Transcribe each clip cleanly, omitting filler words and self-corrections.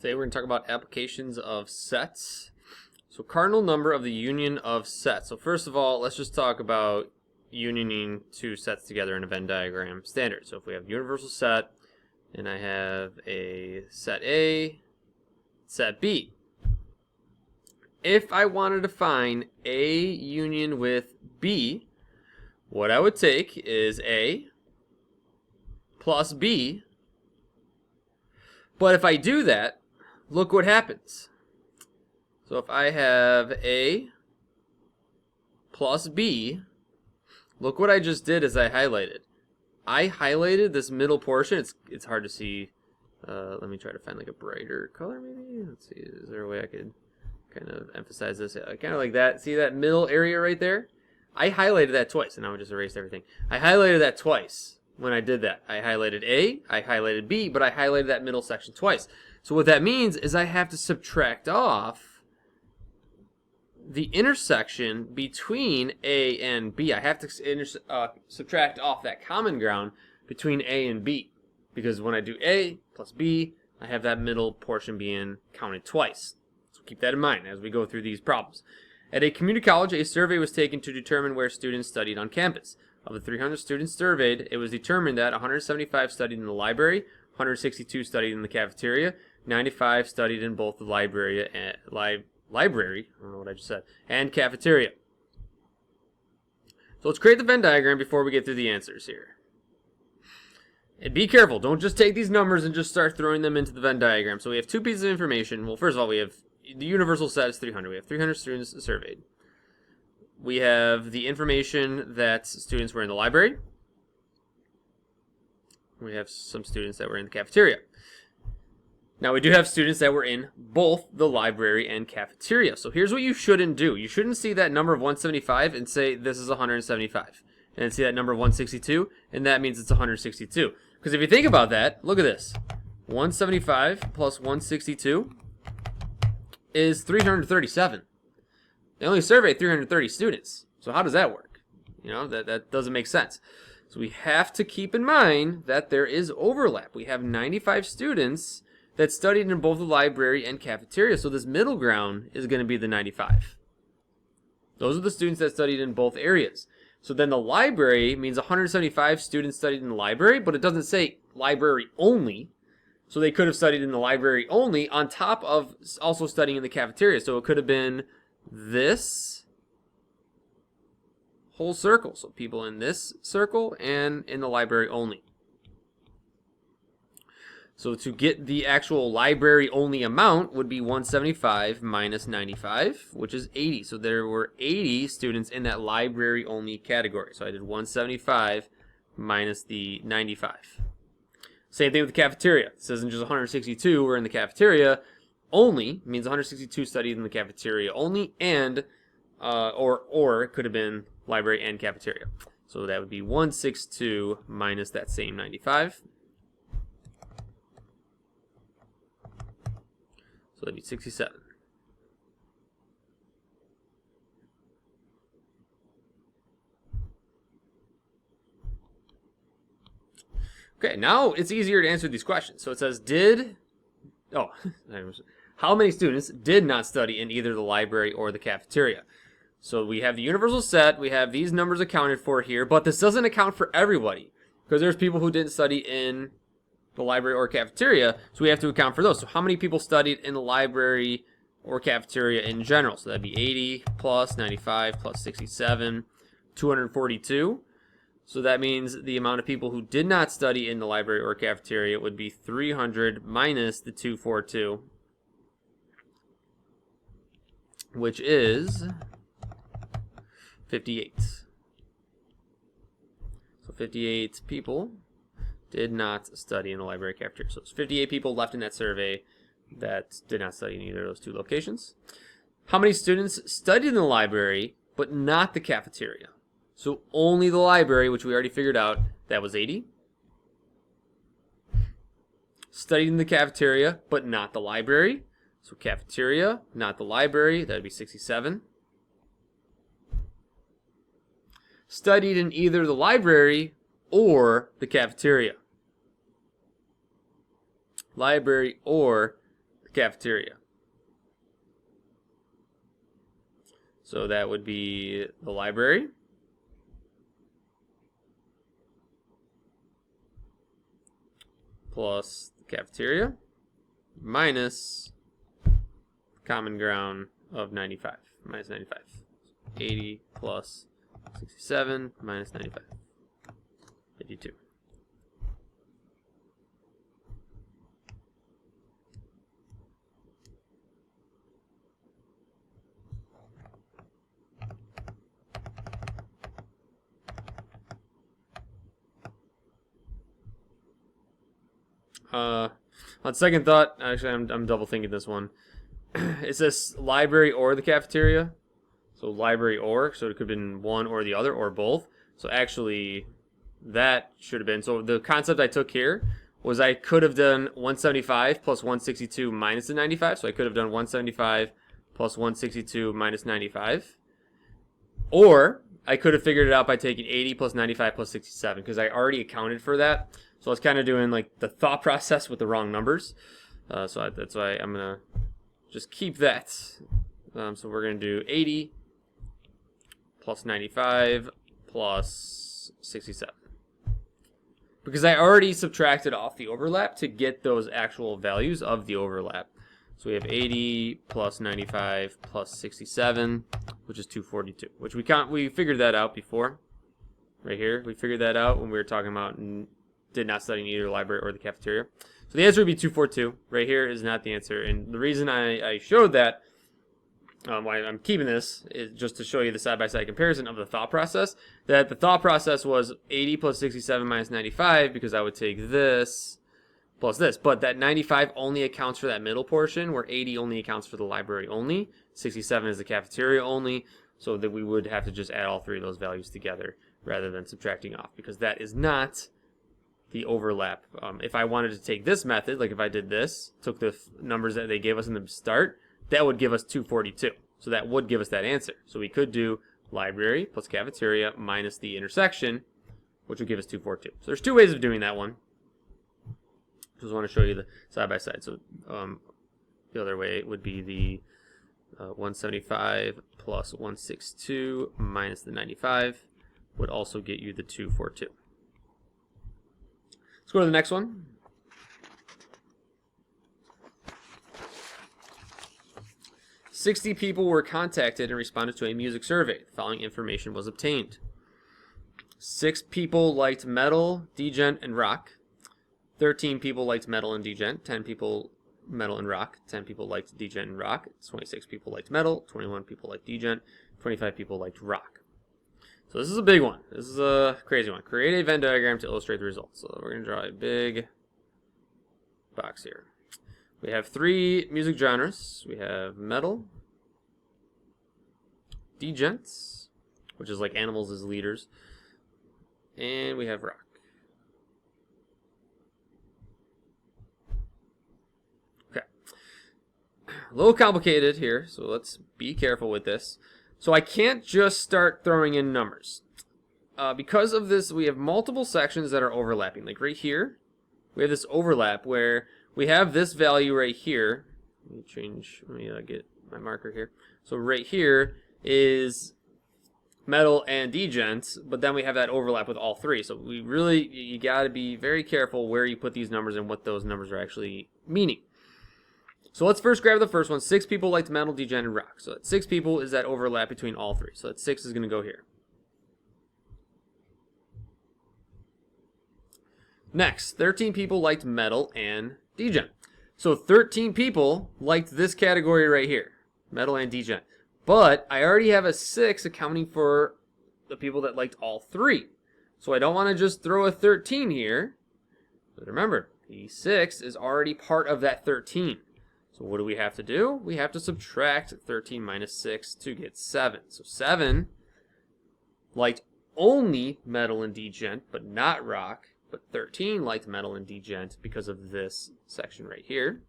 Today we're going to talk about applications of sets. So cardinal number of the union of sets. So first of all, let's just talk about unioning two sets together in a Venn diagram standard. So if we have universal set, and I have a set A, set B. If I wanted to find A union with B, what I would take is A plus B. But if I do that, look what happens. So if I have A plus B, look what I just did is I highlighted this middle portion. It's hard to see. Let me try to find like a brighter color maybe. Let's see, is there a way I could kind of emphasize this? Kind of like that. See that middle area right there? I highlighted that twice, and now I just erased everything. I highlighted that twice when I did that. I highlighted A, I highlighted B, but I highlighted that middle section twice. So what that means is I have to subtract off the intersection between A and B. I have to subtract off that common ground between A and B. Because when I do A plus B, I have that middle portion being counted twice. So keep that in mind as we go through these problems. At a community college, a survey was taken to determine where students studied on campus. Of the 300 students surveyed, it was determined that 175 studied in the library, 162 studied in the cafeteria, 95 studied in both the library, I don't know what I just said, and cafeteria. So let's create the Venn diagram before we get through the answers here. And be careful, don't just take these numbers and just start throwing them into the Venn diagram. So we have two pieces of information. Well, first of all, we have the universal set is 300. We have 300 students surveyed. We have the information that students were in the library. We have some students that were in the cafeteria. Now, we do have students that were in both the library and cafeteria. So here's what you shouldn't do. You shouldn't see that number of 175 and say this is 175. And then see that number of 162, and that means it's 162. Because if you think about that, look at this. 175 plus 162 is 337. They only surveyed 330 students. So how does that work? You know, that doesn't make sense. So we have to keep in mind that there is overlap. We have 95 students that studied in both the library and cafeteria. So this middle ground is going to be the 95. Those are the students that studied in both areas. So then the library means 175 students studied in the library, but it doesn't say library only. So they could have studied in the library only on top of also studying in the cafeteria. So it could have been this whole circle. So people in this circle and in the library only. So to get the actual library only amount would be 175 minus 95, which is 80. So there were 80 students in that library only category. So I did 175 minus the 95. Same thing with the cafeteria. This isn't just 162 were in the cafeteria only. It means 162 studied in the cafeteria only, and or it could have been library and cafeteria. So that would be 162 minus that same 95. So that'd be 67. Okay, now it's easier to answer these questions. So it says, how many students did not study in either the library or the cafeteria? So we have the universal set, we have these numbers accounted for here, but this doesn't account for everybody, because there's people who didn't study in the library or cafeteria, so we have to account for those. So how many people studied in the library or cafeteria in general? So that'd be 80 plus 95 plus 67, 242. So that means the amount of people who did not study in the library or cafeteria would be 300 minus the 242, which is 58. So 58 people did not study in the library cafeteria. So it's 58 people left in that survey that did not study in either of those two locations. How many students studied in the library but not the cafeteria? So only the library, which we already figured out, that was 80. Studied in the cafeteria but not the library. So cafeteria, not the library, that would be 67. Studied in either the library or the cafeteria. Library or the cafeteria. So that would be the library plus the cafeteria minus common ground of 95, minus 95. 80 plus 67 minus 95. 52. On second thought, actually, I'm double thinking this one. It says library or the cafeteria. So library or, so it could have been one or the other or both. So actually, that should have been, so the concept I took here was I could have done 175 plus 162 minus the 95. So I could have done 175 plus 162 minus 95. Or I could have figured it out by taking 80 plus 95 plus 67 because I already accounted for that. So I was kind of doing like the thought process with the wrong numbers. That's why I'm going to just keep that. So we're going to do 80 plus 95 plus 67. Because I already subtracted off the overlap to get those actual values of the overlap. So we have 80 plus 95 plus 67, which is 242. Which we figured that out before. Right here. We figured that out when we were talking about did not study in either the library or the cafeteria. So the answer would be 242. Right here is not the answer. And the reason I showed that, why I'm keeping this, is just to show you the side-by-side comparison of the thought process. That the thought process was 80 plus 67 minus 95, because I would take this plus this. But that 95 only accounts for that middle portion, where 80 only accounts for the library only. 67 is the cafeteria only. So that we would have to just add all three of those values together rather than subtracting off, because that is not the overlap. If I wanted to take this method, like if I did this, took the numbers that they gave us in the start, that would give us 242. So that would give us that answer. So we could do library plus cafeteria minus the intersection, which would give us 242. So there's two ways of doing that one. Just want to show you the side by side. So the other way would be the 175 plus 162 minus the 95 would also get you the 242. Let's go to the next one. "60 people were contacted and responded to a music survey. The following information was obtained. 6 people liked metal, degen, and rock. 13 people liked metal and degen. 10 people metal and rock. 10 people liked degen and rock. 26 people liked metal. 21 people liked degen. 25 people liked rock." So this is a big one. This is a crazy one. Create a Venn diagram to illustrate the results. So we're going to draw a big box here. We have 3 music genres. We have metal, degents, which is like animals as leaders, and we have rock. Okay. A little complicated here, so let's be careful with this. So I can't just start throwing in numbers. Because of this, we have multiple sections that are overlapping. Like right here, we have this overlap where we have this value right here. Let me get my marker here. So right here is metal and degents, but then we have that overlap with all 3. So you got to be very careful where you put these numbers and what those numbers are actually meaning. So let's first grab the first one. 6 people liked metal, degen, and rock. So that 6 people is that overlap between all 3. So that 6 is going to go here. Next, 13 people liked metal and degen. So 13 people liked this category right here, metal and degen. But I already have a 6 accounting for the people that liked all 3. So I don't want to just throw a 13 here. But remember, the 6 is already part of that 13. So what do we have to do? We have to subtract 13 minus 6 to get 7. So 7 liked only metal and degent, but not rock. But 13 liked metal and degent because of this section right here.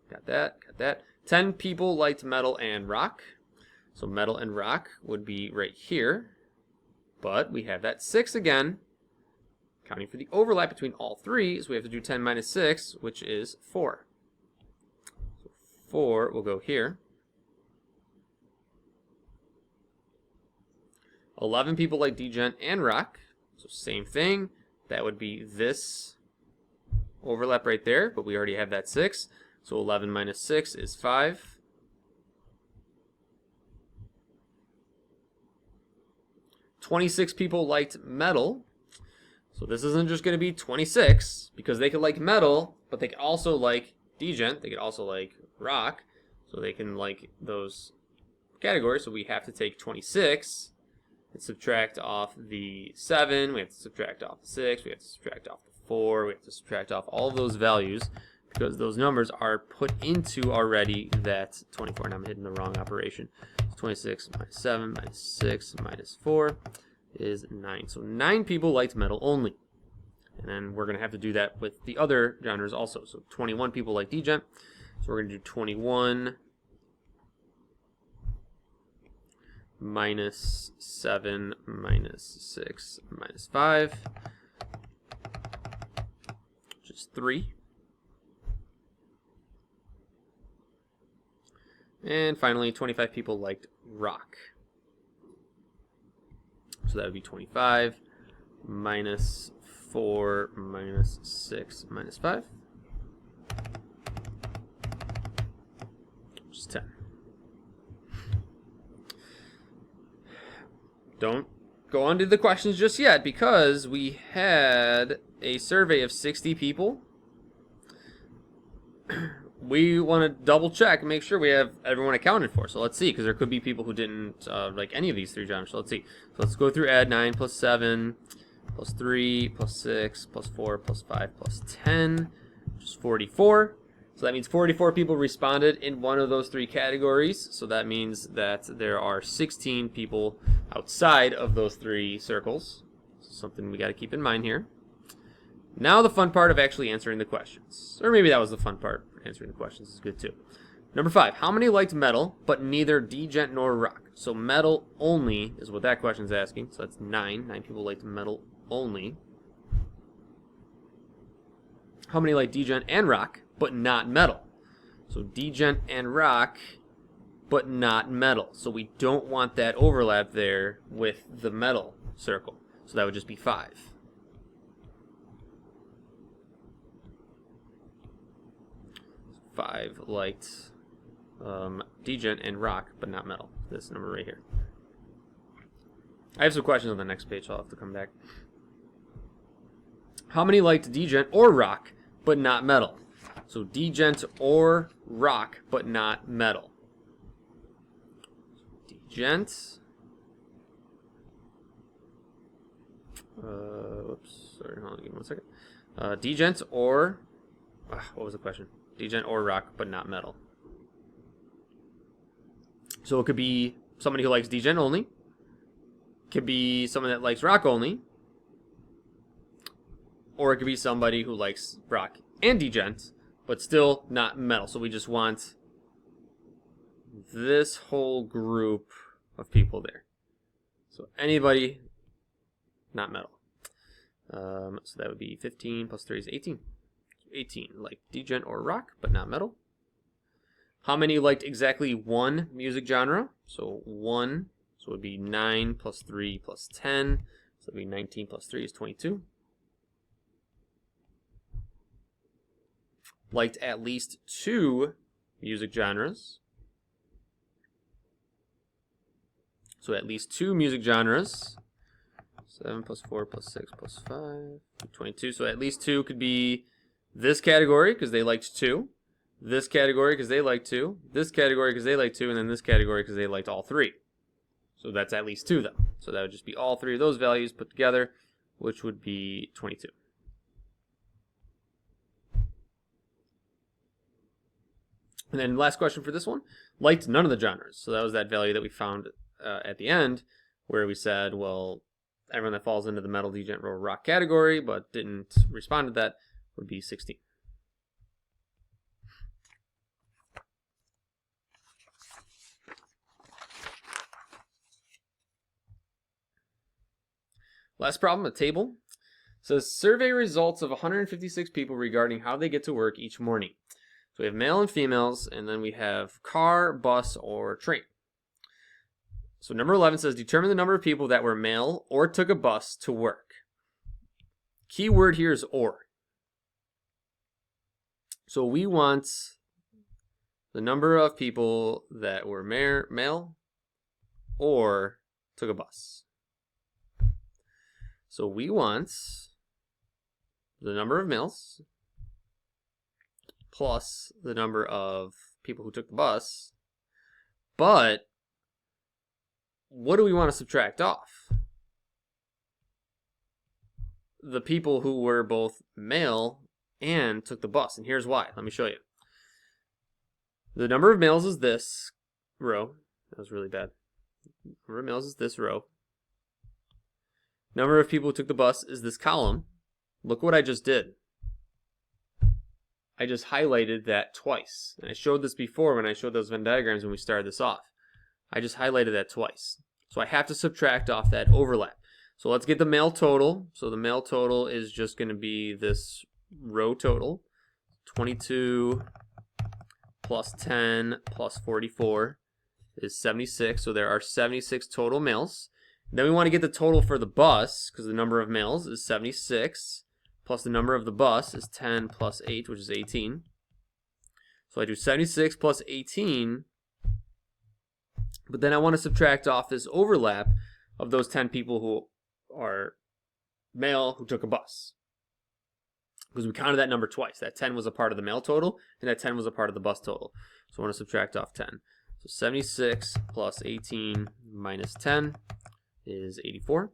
Got that, got that. 10 people liked metal and rock. So metal and rock would be right here. But we have that 6 again Counting for the overlap between all three, so we have to do 10 minus 6, which is 4. So 4 will go here. 11 people like Degen and Rock, so same thing. That would be this overlap right there, but we already have that 6. So 11 minus 6 is 5. 26 people liked Metal. So this isn't just going to be 26, because they could like Metal, but they could also like Degen. They could also like Rock. So they can like those categories. So we have to take 26 and subtract off the 7. We have to subtract off the 6. We have to subtract off the 4. We have to subtract off all of those values, because those numbers are put into already that 24. And I'm hitting the wrong operation. So 26 minus 7 minus 6 minus 4 is 9. So 9 people liked Metal only. And then we're going to have to do that with the other genres also. So 21 people like Degen. So we're going to do 21 minus 7 minus 6 minus 5, which is 3. And finally, 25 people liked Rock. So that would be 25 minus 4 minus 6 minus 5, which is 10. Don't go on to the questions just yet, because we had a survey of 60 people. We want to double check and make sure we have everyone accounted for. So let's see, because there could be people who didn't like any of these three genres. So let's see. So let's go through add 9 plus 7 plus 3 plus 6 plus 4 plus 5 plus 10, which is 44. So that means 44 people responded in one of those three categories. So that means that there are 16 people outside of those three circles. Something we got to keep in mind here. Now the fun part of actually answering the questions. Or maybe that was the fun part. Answering the questions is good too. Number 5. How many liked Metal, but neither Degen nor Rock? So Metal only is what that question's asking. So that's 9. 9 people liked Metal only. How many liked Degen and Rock, but not Metal? So Degen and Rock, but not Metal. So we don't want that overlap there with the Metal circle. So that would just be 5. 5 liked Degen and Rock, but not Metal. This number right here. I have some questions on the next page, so I'll have to come back. How many liked Degen or Rock, but not Metal? So Degen or Rock, but not Metal. Degen. Whoops. Sorry, hold on, give me 1 second. Degen or... what was the question? Degen or Rock, but not Metal. So it could be somebody who likes Degen only. Could be someone that likes Rock only. Or it could be somebody who likes Rock and Degen, but still not Metal. So we just want this whole group of people there. So anybody not Metal. So that would be 15 plus 3 is 18. 18 like Degen or Rock, but not Metal. How many liked exactly one music genre? So 1, so it would be 9 plus 3 plus 10. So it would be 19 plus 3 is 22. Liked at least 2 music genres. So at least 2 music genres. 7 plus 4 plus 6 plus 5, 22. So at least 2 could be this category because they liked 2. This category because they liked 2. This category because they liked 2. And then this category because they liked all 3. So that's at least 2 though. So that would just be all 3 of those values put together, which would be 22. And then last question for this one. Liked none of the genres. So that was that value that we found at the end where we said, well, everyone that falls into the Metal, Degen, or Rock category but didn't respond to that would be 16. Last problem, a table. says survey results of 156 people regarding how they get to work each morning. So we have male and females, and then we have car, bus, or train. So number 11 says determine the number of people that were male or took a bus to work. Key word here is or. So we want the number of people that were male or took a bus. So we want the number of males plus the number of people who took the bus. But what do we want to subtract off? The people who were both male and took the bus. And here's why. Let me show you. The number of males is this row. That was really bad. Number of males is this row. Number of people who took the bus is this column. Look what I just did. I just highlighted that twice. And I showed this before when I showed those Venn diagrams when we started this off. I just highlighted that twice. So I have to subtract off that overlap. So let's get the male total. So the male total is just going to be this row total. 22 plus 10 plus 44 is 76. So there are 76 total males. Then we want to get the total for the bus because the number of males is 76. Plus the number of the bus is 10 plus 8, which is 18. So I do 76 plus 18. But then I want to subtract off this overlap of those 10 people who are male who took a bus. Because we counted that number twice. That 10 was a part of the male total, and that 10 was a part of the bus total. So I want to subtract off 10. So 76 plus 18 minus 10 is 84.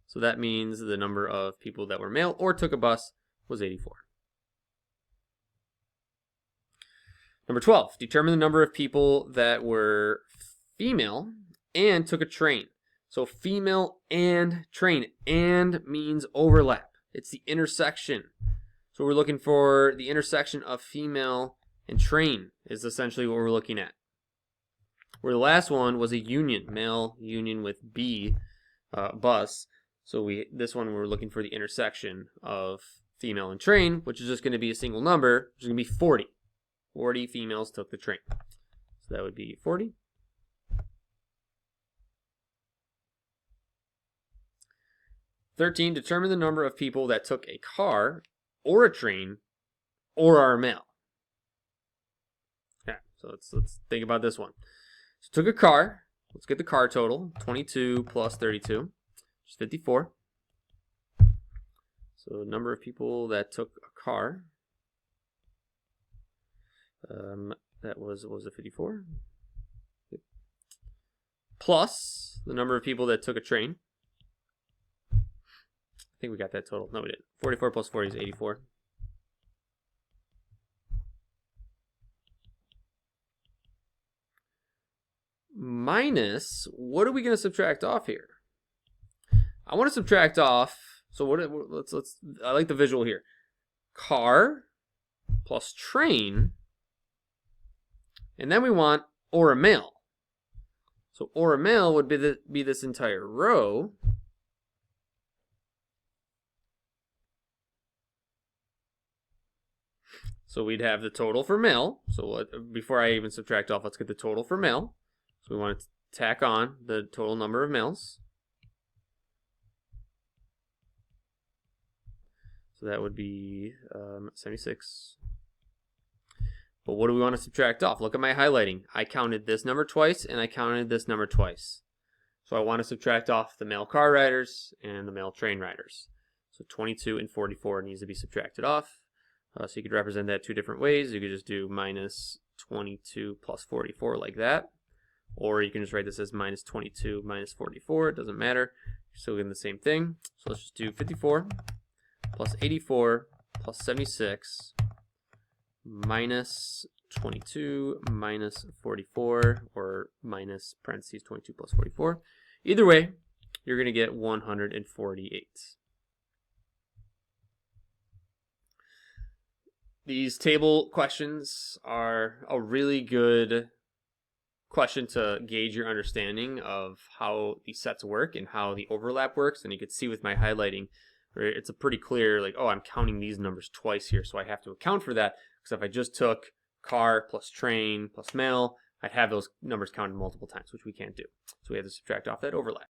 So that means the number of people that were male or took a bus was 84. Number 12, determine the number of people that were female and took a train. So female and train. And means overlap. It's the intersection. So we're looking for the intersection of female and train is essentially what we're looking at. Where the last one was a union, male union with B, bus. So this one we're looking for the intersection of female and train, which is just going to be a single number, which is going to be 40. 40 females took the train. So that would be 40. Determine the number of people that took a car or a train or are male. Yeah, so let's think about this one. So took a car. Let's get the car total. 22 plus 32, which is 54. So the number of people that took a car. That was 54? Plus the number of people that took a train. I think we got that total. No, we didn't. 44 plus 40 is 84. Minus, what are we going to subtract off here? I want to subtract off, so let's I like the visual here. Car plus train, and then we want or a male. So or a male would be this entire row. So we'd have the total for male. So before I even subtract off, let's get the total for male. So we want to tack on the total number of males. So that would be 76. But what do we want to subtract off? Look at my highlighting. I counted this number twice and I counted this number twice. So I want to subtract off the male car riders and the male train riders. So 22 and 44 needs to be subtracted off. So you could represent that two different ways. You could just do minus 22 plus 44 like that. Or you can just write this as minus 22 minus 44. It doesn't matter. You're still getting the same thing. So let's just do 54 plus 84 plus 76 minus 22 minus 44, or minus parentheses 22 plus 44. Either way, you're going to get 148. These table questions are a really good question to gauge your understanding of how these sets work and how the overlap works. And you can see with my highlighting, right, it's a pretty clear, like, oh, I'm counting these numbers twice here, so I have to account for that. Because if I just took car plus train plus mail, I'd have those numbers counted multiple times, which we can't do. So we have to subtract off that overlap.